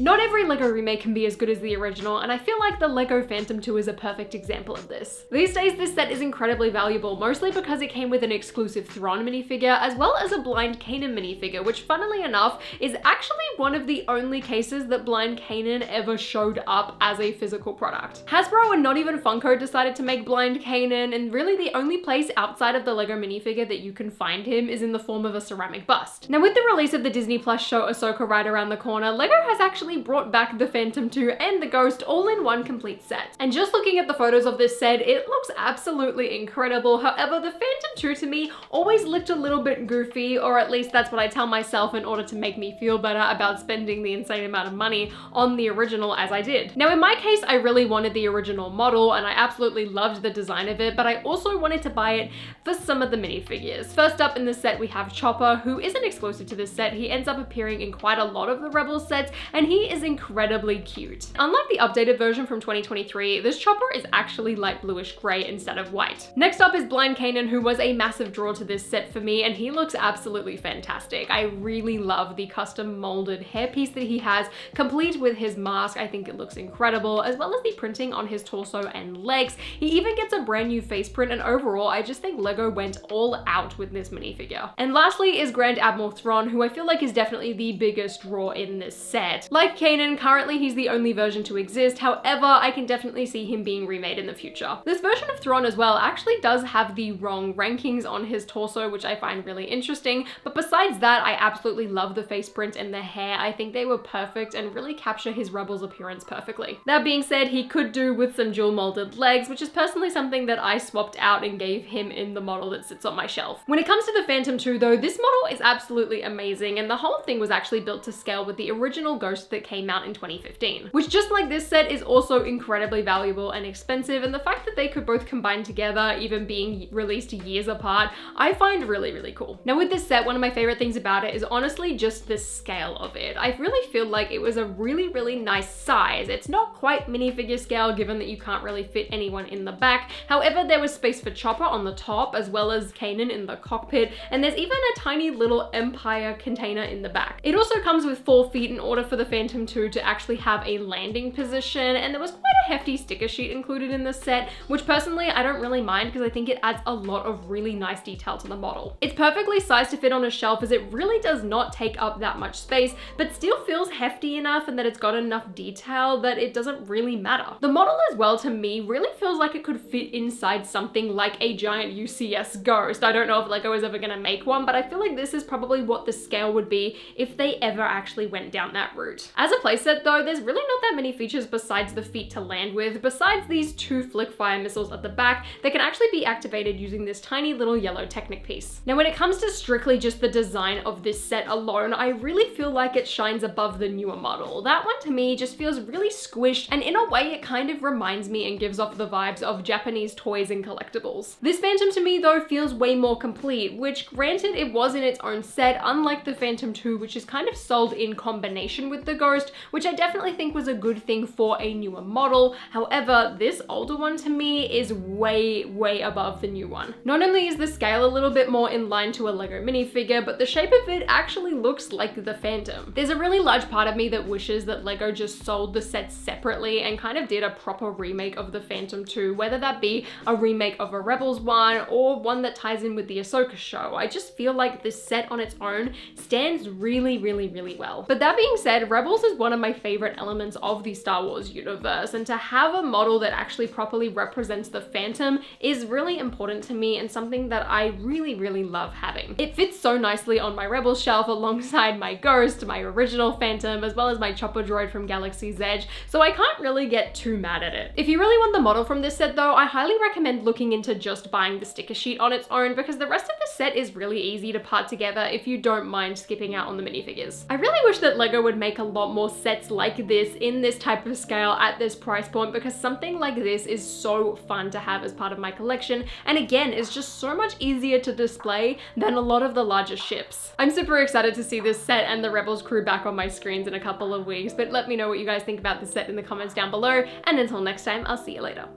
Not every LEGO remake can be as good as the original, and I feel like the LEGO Phantom 2 is a perfect example of this. These days, this set is incredibly valuable, mostly because it came with an exclusive Thrawn minifigure, as well as a Blind Kanan minifigure, which funnily enough, is actually one of the only cases that Blind Kanan ever showed up as a physical product. Hasbro and not even Funko decided to make Blind Kanan, and really the only place outside of the LEGO minifigure that you can find him is in the form of a ceramic bust. Now, with the release of the Disney Plus show Ahsoka right around the corner, LEGO has actually brought back the Phantom 2 and the Ghost all in one complete set. And just looking at the photos of this set, it looks absolutely incredible. However, the Phantom 2 to me always looked a little bit goofy, or at least that's what I tell myself in order to make me feel better about spending the insane amount of money on the original as I did. Now, in my case, I really wanted the original model and I absolutely loved the design of it, but I also wanted to buy it for some of the minifigures. First up in this set, we have Chopper, who isn't exclusive to this set. He ends up appearing in quite a lot of the Rebels sets, and he is incredibly cute. Unlike the updated version from 2023, this Chopper is actually light bluish gray instead of white. Next up is Blind Kanan, who was a massive draw to this set for me, and he looks absolutely fantastic. I really love the custom molded hairpiece that he has, complete with his mask. I think it looks incredible, as well as the printing on his torso and legs. He even gets a brand new face print, and overall, I just think LEGO went all out with this minifigure. And lastly is Grand Admiral Thrawn, who I feel like is definitely the biggest draw in this set. Like Kanan, currently he's the only version to exist. However, I can definitely see him being remade in the future. This version of Thrawn as well actually does have the wrong rankings on his torso, which I find really interesting. But besides that, I absolutely love the face print and the hair. I think they were perfect and really capture his Rebels appearance perfectly. That being said, he could do with some dual molded legs, which is personally something that I swapped out and gave him in the model that sits on my shelf. When it comes to the Phantom 2 though, this model is absolutely amazing, and the whole thing was actually built to scale with the original Ghost that came out in 2015, which just like this set is also incredibly valuable and expensive, and the fact that they could both combine together, even being released years apart, I find really, really cool. Now with this set, one of my favorite things about it is honestly just the scale of it. I really feel like it was a really, really nice size. It's not quite minifigure scale, given that you can't really fit anyone in the back. However, there was space for Chopper on the top, as well as Kanan in the cockpit, and there's even a tiny little Empire container in the back. It also comes with 4 feet in order for the Phantom 2 to actually have a landing position, and there was quite a hefty sticker sheet included in this set, which personally I don't really mind because I think it adds a lot of really nice detail to the model. It's perfectly sized to fit on a shelf, as it really does not take up that much space, but still feels hefty enough and that it's got enough detail that it doesn't really matter. The model as well, to me, really feels like it could fit inside something like a giant UCS Ghost. I don't know if LEGO is ever gonna make one, but I feel like this is probably what the scale would be if they ever actually went down that route. As a playset though, there's really not that many features besides the feet to land with, besides these 2 flick fire missiles at the back that can actually be activated using this tiny little yellow Technic piece. Now when it comes to strictly just the design of this set alone, I really feel like it shines above the newer model. That one to me just feels really squished, and in a way it kind of reminds me and gives off the vibes of Japanese toys and collectibles. This Phantom to me though feels way more complete, which granted it was in its own set, unlike the Phantom 2, which is kind of sold in combination with the Ghost, which I definitely think was a good thing for a newer model. However, this older one to me is way, way above the new one. Not only is the scale a little bit more in line to a LEGO minifigure, but the shape of it actually looks like the Phantom. There's a really large part of me that wishes that LEGO just sold the sets separately and kind of did a proper remake of the Phantom 2, whether that be a remake of a Rebels one or one that ties in with the Ahsoka show. I just feel like this set on its own stands really, really, really well. But that being said, Rebels is one of my favorite elements of the Star Wars universe, and to have a model that actually properly represents the Phantom is really important to me and something that I really, really love having. It fits so nicely on my Rebels shelf alongside my Ghost, my original Phantom, as well as my Chopper droid from Galaxy's Edge, so I can't really get too mad at it. If you really want the model from this set though, I highly recommend looking into just buying the sticker sheet on its own, because the rest of the set is really easy to part together if you don't mind skipping out on the minifigures. I really wish that LEGO would make a lot more sets like this in this type of scale at this price point, because something like this is so fun to have as part of my collection, and again, it's just so much easier to display than a lot of the larger ships. I'm super excited to see this set and the Rebels crew back on my screens in a couple of weeks, but let me know what you guys think about this set in the comments down below, and until next time, I'll see you later.